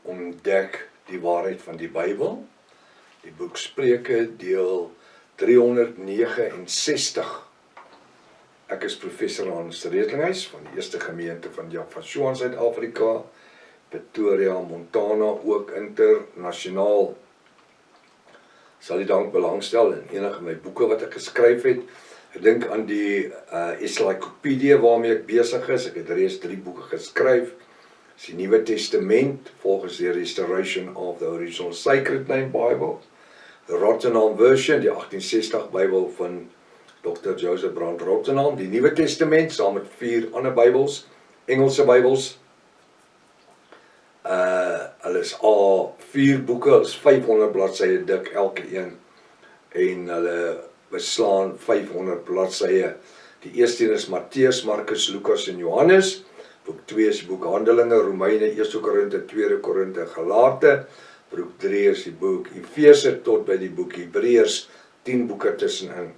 ontdek die waarheid van die Bybel. Die boek Spreuke, deel 369. Ek is professor Hans Redlinghuis van die Eerste Gemeente van Jaffa in Suid-Afrika, Pretoria, Montana, ook internasionaal. Sal jy dank belangstel in enige my boeke wat ek geskryf het. Ek dink aan die encyclopedia waarmee ek besig is. Ek het reeds 3 boeke geskryf. Dis die Nuwe Testament, volgens die Restoration of the Original Sacred Name Bible, the Rottenham Version, die 1860 Bybel van Dr. Joseph Brand Rottenham, die Nuwe Testament, saam met 4 ander Bybels, Engelse Bybels. Hulle is al 4 boeke, hulle is 500 bladsye dik elke een, en hulle beslaan 500 bladsye. Die eerste een is Matteus, Markus, Lukas en Johannes. Boek 2 is boek Handelinge, Romeine, 1 Korinte, 2 Korinte, Galate. Boek 3 is die boek Efese tot by die boek Hebreërs, 10 boeke tussenin.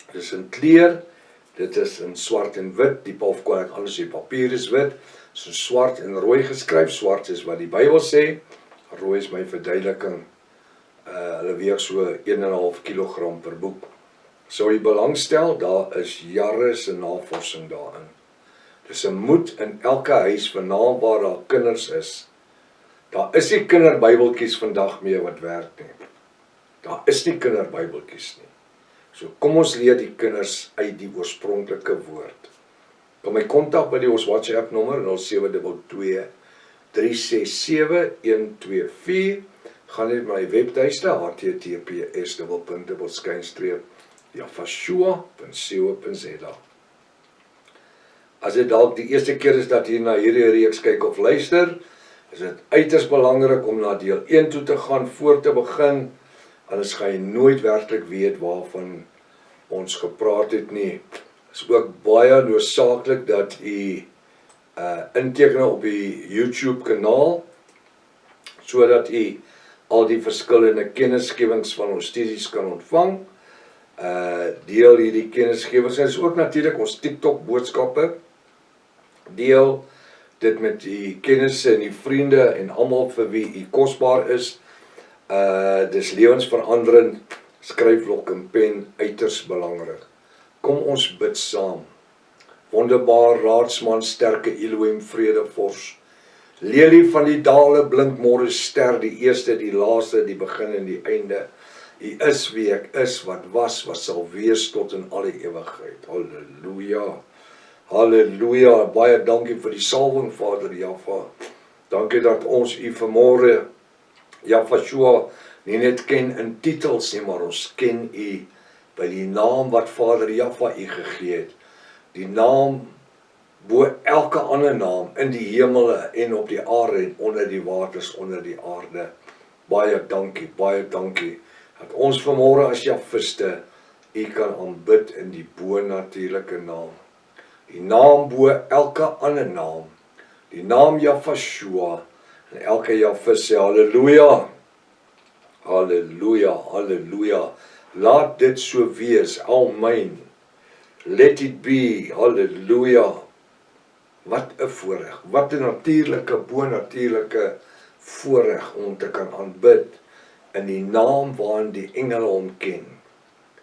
Dit is in kleur, dit is in swart en wit, die anders die papier is wit, dit is in swart en rooi geskryf. Swart is wat die Bybel sê, rooi is my verduideliking. Hulle weeg so 1,5 kilogram per boek. Sou jy belangstel, daar is jare se navorsing daarin. Dis 'n moed in elke huis vanaand waar daar kinders is. Daar is nie kinderbybeltjies vandag meer wat werk nie. Daar is nie kinderbybeltjies nie. So kom ons leer die kinders uit die oorspronklike woord. Kom my kontak by ons WhatsApp nommer 0722 367 124. Gaan net my webtuiste https://jafashua.co.za. As dit dalk die eerste keer is dat jy na hierdie reeks kyk of luister, is dit uiters belangrik om na deel 1 toe te gaan voor te begin, anders gaan jy nooit werklik weet waarvan ons gepraat het nie. Dit is ook baie noodsaaklik dat jy inteken op die YouTube kanaal, sodat jy al die verskillende kennisgewings van ons studies kan ontvang. Deel hierdie kennisgewings, en is ook natuurlik ons TikTok boodskappe. Deel dit met die kennisse en die vriende en almal vir wie u kosbaar is. Dis lewensveranderend, skryfblok en pen uiters belangrik. Kom ons bid saam. Wonderbaar raadsman, sterke Elohim, vredevors, lelie van die dale, blink môre ster, die eerste, die laaste, die begin en die einde. U is wie ek is, wat was, wat sal wees tot in alle ewigheid. Halleluja. Halleluja. Baie dankie vir die salwing, Vader Jaffa. Dankie dat ons u vanmôre, Jafashua, nie net ken in titels nie, maar ons ken u by die naam wat Vader Jaffa u gegee het. Die naam bo elke ander naam in die hemele en op die aarde en onder die waters onder die aarde. Baie dankie dat ons vanmôre as Jafiste u kan aanbid in die bo-natuurlike naam. Die naam bo elke ander naam. Die naam Jafashua en elke Jafis sê halleluja. Halleluja, halleluja. Laat dit so wees, amen. Let it be, halleluja. Wat 'n voorreg, wat 'n natuurlike, bo-natuurlike voorreg om te kan aanbid in die naam waarin die engele hom ken.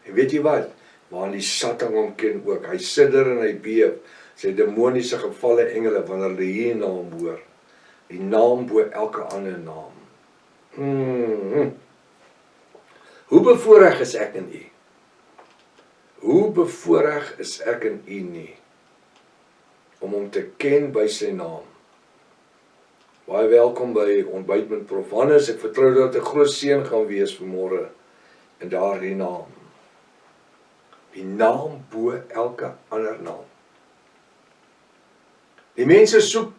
En weet jy wat? Waarin die Satan hom ken ook. Hy sidder en hy beef, sy demoniese gevalle engele wanneer hulle hier na hom hoor. Die naam bo elke ander naam. Hoe bevoorreg is ek in u? Hoe bevoorreg is ek in u nie? Om hom te ken by sy naam. Baie welkom by Ontbyt met Prof. Hannes. Ek vertrou dat dit 'n groot seën gaan wees vanmôre in daardie naam. Die naam bo elke ander naam. Die mense soek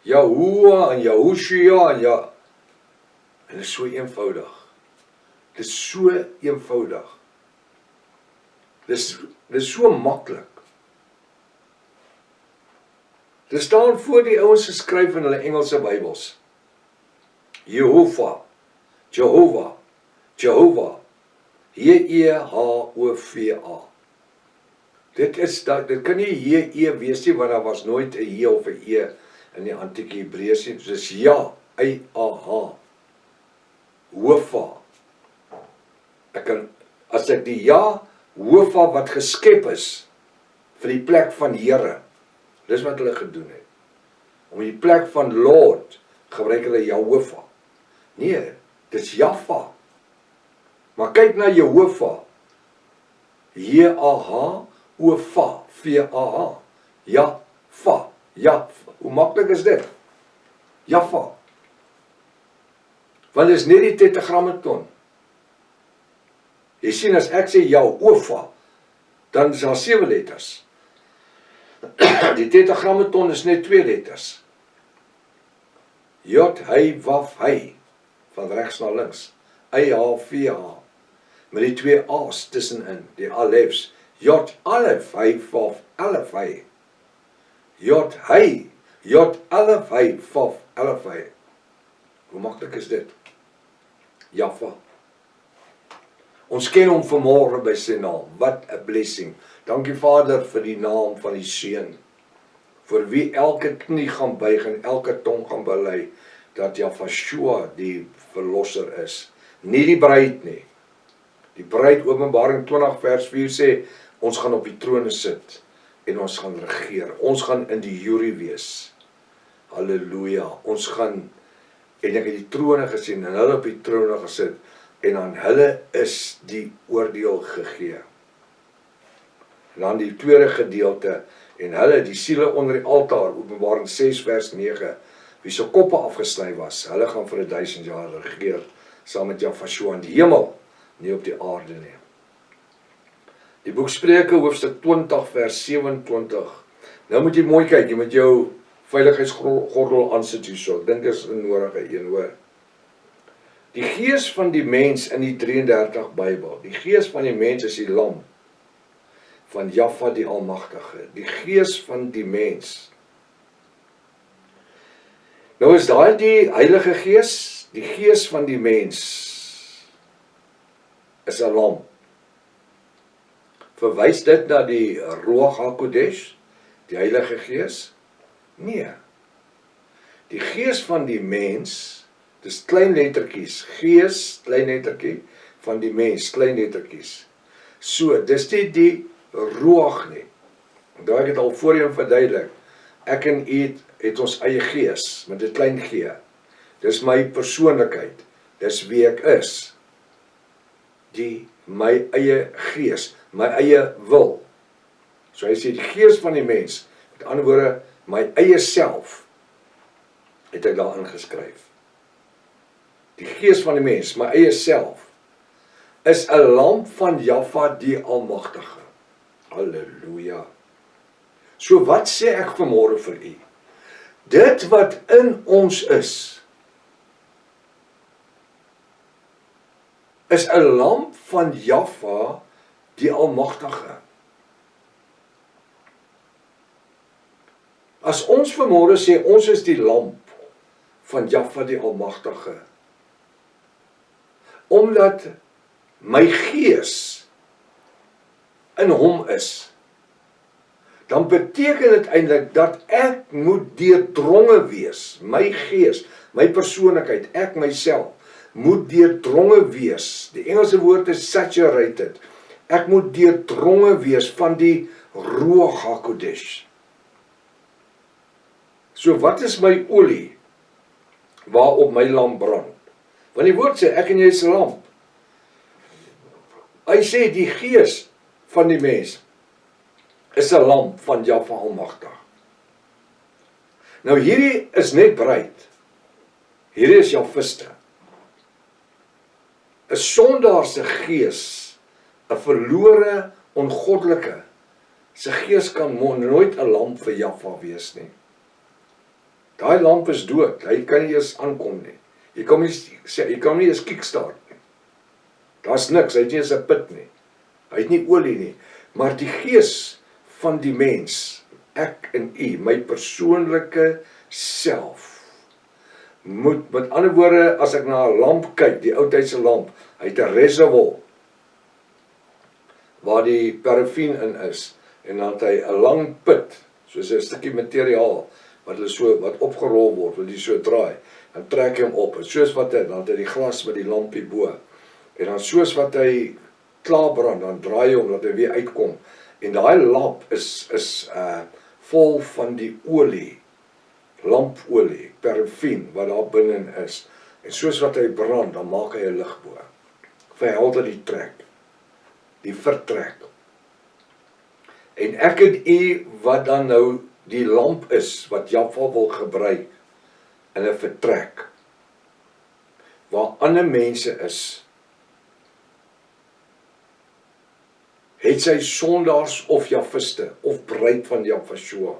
Yahuwah en Yahushua en en dit is so eenvoudig. Dit is so eenvoudig. Dit is so maklik. Dit staan voor die ouens geskryf in hulle Engelse Bybels. Jehovah, Jehovah, Jehovah, J-E-H-O-V-A. Dit kan nie J-E wees nie, want daar was nooit 'n J of 'n E in die antieke Hebreëus nie, dis ja, I-A-H, Hofa. As ek die ja, Hofa wat geskep is, vir die plek van Here, dis wat hulle gedoen het. Om die plek van Lord, gebruik hulle Jehovah. Nee, dis Jaffa. Maar kyk na Jehovah, J-A-H, O-Fa, V-A-H, Jaffa, Jaffa, hoe maklik is dit? Jaffa. Want dit is net die tetragrammaton. Jy sien, as ek sê jou, Ofa, dan is daar 7 letters. Die tetragrammaton is net 2 letters. J, hy, waf, hy, van rechts na links. I-H-V-H, met die 2 A's tussenin, die alefs. J, alef, hy, waf, alef, hy. J, hy, J, alef, hy, waf, alef, hy. Hoe maklik is dit? Jaffa. Ons ken hom vanmorgen by sy naam. What a blessing. Dankie Vader vir die naam van die Seun. Vir wie elke knie gaan buig en elke tong gaan bely dat Jafashua die verlosser is. Nie die bruid nie. Die bruid, Openbaring 20 vers 4 sê, ons gaan op die trone sit en ons gaan regeer. Ons gaan in die jury wees. Halleluja. Ons gaan, en ek het die trone gesien en hulle op die trone gesit, en aan hulle is die oordeel gegee. En dan die tweede gedeelte, en hulle, die siele onder die altaar, Openbaring 6 vers 9, wie se koppe afgesny was, hulle gaan vir 1000 jaar regeer, saam met Jafashua in die hemel, nie op die aarde nie. Die boek Spreuke, hoofstuk 20 vers 27, nou moet jy mooi kyk, jy moet jou veiligheidsgordel aansit hierso, ek dink is 'n nodige een, hoor. Die gees van die mens in die 33 Bybel, die gees van die mens is die lam van Jaffa die Almagtige, die gees van die mens. Nou is daar die Heilige Gees, die gees van die mens is 'n lam. Verwys dit na die Ruach HaKodesh, die Heilige Gees? Nee. Die gees van die mens, dis klein lettertjies, gees, klein lettertjie, van die mens, klein lettertjies. So, dis nie die Ruach nie. Daar ek het al voorheen verduidelik, ek en u het ons eie gees, met 'n klein g. Dis my persoonlikheid, dis wie ek is. My eie gees, my eie wil. So hy sê, die gees van die mens, met ander woorde, my eie self, het ek daar ingeskryf. Die gees van die mens, my eie self, is 'n lamp van Jaffa die Almagtige. Halleluja. So wat sê ek vanmôre vir u? Dit wat in ons is 'n lamp van Jaffa die Almagtige. As ons vanmôre sê, ons is die lamp van Jaffa die Almagtige, omdat my gees in hom is, dan beteken dit eintlik dat ek moet deurdronge wees, my gees, my persoonlikheid, ek myself, moet deurdronge wees, die Engelse woord is saturated, ek moet deurdronge wees van die Ruach HaKodesh. So wat is my olie, waarop my lamp brand? Want die woord sê, ek en jy is 'n lamp. Hy sê, die gees van die mens is 'n lamp van Jaffa Almagtig. Nou hierdie is net bruid. Hierdie is Jafiste. 'n sondaar se gees, 'n verlore, ongoddelike, se gees kan nooit 'n lamp vir Jaffa wees nie. Daai lamp is dood, hy kan nie eens aankom nie. Jy kan nie eens kickstart nie. Daar's niks, hy het nie eens 'n pit nie. Hy het nie olie nie. Maar die gees van die mens, ek en u, my persoonlike self, moet, met ander woorde, as ek na 'n lamp kyk, die oudtydse lamp, hy het 'n reservoir, waar die parafin in is, en dan het hy 'n lang put, soos 'n stukkie materiaal, wat opgerol word, wat jy so draai, dan trek hy hom op, en soos wat hy, dan het hy die glas met die lampie bo, en dan soos wat hy klaar brand, dan draai hy hom, dat hy weer uitkom, en daai lamp is vol van die olie, lampolie, parafin, wat daar binne is, en soos wat hy brand, dan maak hy 'n lig bo, verhelder die trek, die vertrek, en ek het u wat dan nou die lamp is, wat Jaffa wil gebruik, in 'n vertrek, waar ander mense is, het sy sondaars of Jafiste, of bruid van Jafashua,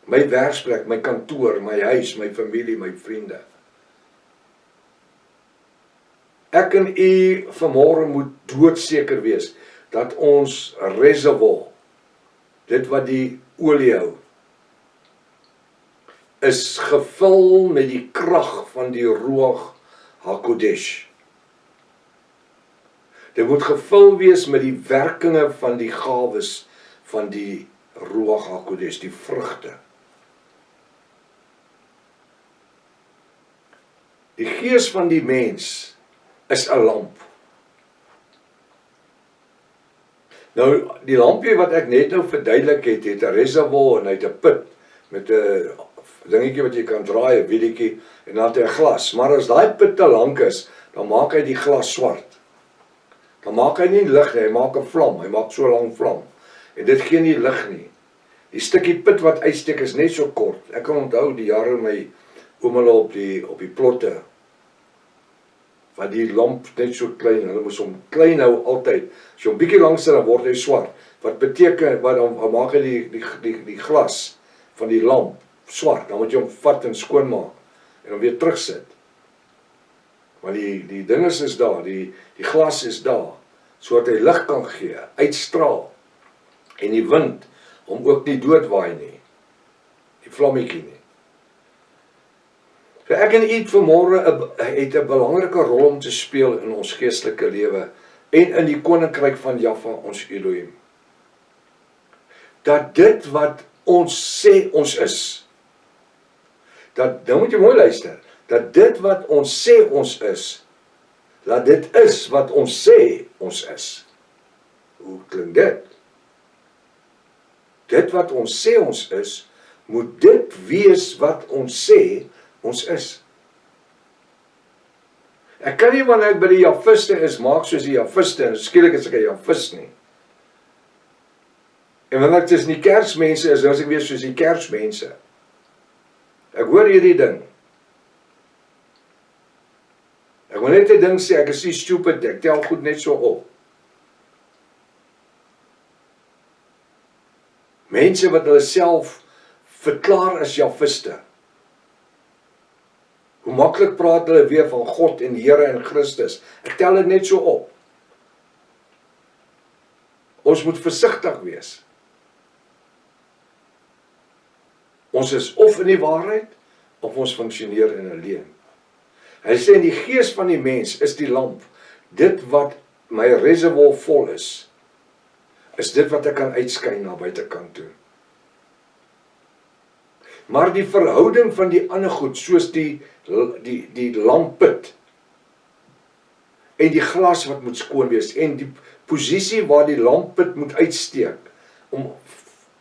my werksplek, my kantoor, my huis, my familie, my vriende. Ek en u vanmôre moet doodseker wees, dat ons reservoir, dit wat die olie hou, is gevul met die krag van die Ruach HaKodesh. Dit moet gevul wees met die werkinge van die gawes van die Ruach HaKodesh, die vrugte. Die gees van die mens is 'n lamp. Nou, die lampie wat ek net nou verduidelik het 'n reservoir en hy het 'n put met 'n dingetjie wat jy kan draai, 'n wielietjie, en dan het hy 'n glas. Maar as daai put te lank is, dan maak hy die glas swart. Dan maak hy nie lig nie, hy maak 'n vlam, hy maak so 'n lang vlam. En dit gee nie lig nie. Die stukkie put wat uitsteek is net so kort. Ek kan onthou die jare my ouma op die plotte, wat die lamp net so klein, hulle moes hom klein hou altyd. As jy hom bietjie langs sit, dan word hy swart. Wat beteken, wat dan maak hy die glas van die lamp swart, dan moet jy hom vat en skoonmaak, en hom weer terugsit. Maar die dinges is daar, die glas is daar, sodat hy lig kan gee, uitstraal, en die wind, hom ook nie doodwaai nie, die vlammetjie nie. So ek en u vanmôre het 'n belangrike rol om te speel in ons geestelike lewe, en in die koninkryk van Jaffa, ons Elohim. Dat dit wat ons sê ons is, nou moet jy mooi luister, dat dit wat ons sê ons is, dat dit is wat ons sê ons is. Hoe klink dit? Dit wat ons sê ons is, moet dit wees wat ons sê ons is. Ek kan nie wanneer ek by die Jafiste is, maak soos die Jafiste, en skielik is ek 'n Jafis nie. En wanneer ek tussen die Kersmense is, dan is ek weer soos die Kersmense. Ek hoor hierdie ding. Ek wil net 'n ding sê, ek is nie stupid, ek tel goed net so op. Mense wat hulle self verklaar as Jafiste. Hoe maklik praat hulle weer van God en Here en Christus. Ek tel dit net so op. Ons moet versigtig wees. Ons is of in die waarheid, of ons funksioneer in 'n leuen. Hy sê, in die gees van die mens is die lamp, dit wat my reservoir vol is dit wat ek kan uitskyn na buitekant toe. Maar die verhouding van die ander goed, soos die lampput, en die glas wat moet skoon wees, en die posisie waar die lampput moet uitsteek, om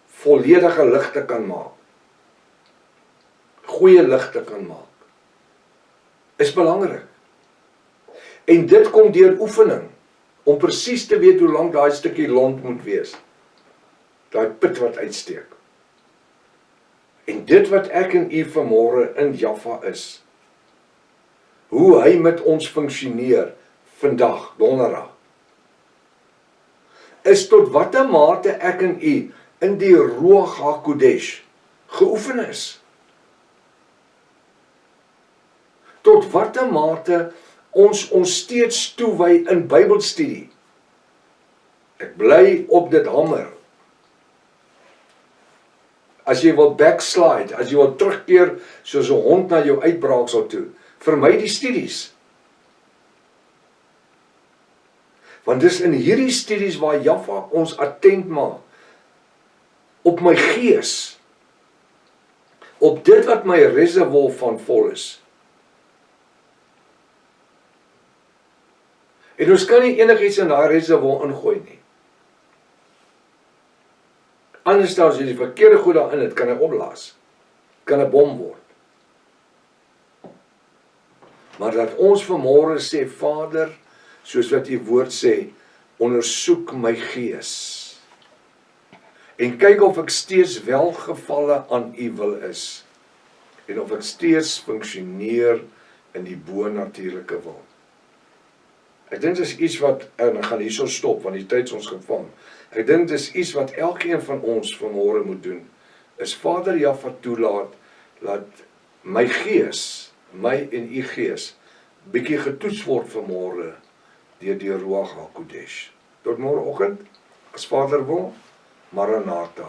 volledige lig te kan maak, goeie lig te kan maak, is belangrik. En dit kom deur oefening, om presies te weet hoe lank daai stukkie lont moet wees, daai put wat uitsteek. En dit wat ek en u vanmôre in Jaffa is, hoe hy met ons funksioneer vandag, donderdag, is tot watter mate ek en u in die Ruach HaKodesh geoefen is. Tot watter mate ons steeds toewy in Bybelstudie. Ek bly op dit hamer. As jy wil backslide, as jy wil terugkeer soos 'n hond na jou uitbraaksel toe, vermy die studies. Want dis in hierdie studies waar Jaffa ons attent maak op my gees, op dit wat my reservoir van vol is. En ons kan nie enigiets in daai reservoir ingooi nie. Anders dan as jy die verkeerde goed daarin het, kan hy opblaas. Kan 'n bom word. Maar dat ons vanmôre sê, Vader, soos wat U woord sê, ondersoek my gees. En kyk of ek steeds welgevalle aan U wil is. En of ek steeds funksioneer in die bo-natuurlike wil. Ek dink dit is iets wat, en ek gaan hierso stop, want die tyd is ons gevang. Ek dink dit is iets wat elkeen van ons vanmôre moet doen, is Vader Jahwe toelaat, laat my gees, my en U gees, bietjie getoets word vanmôre, deur die Ruach HaKodesh. Tot môreoggend, as Vader wil, Maranatha.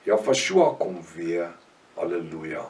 Jahwe Shua kom weer, halleluja.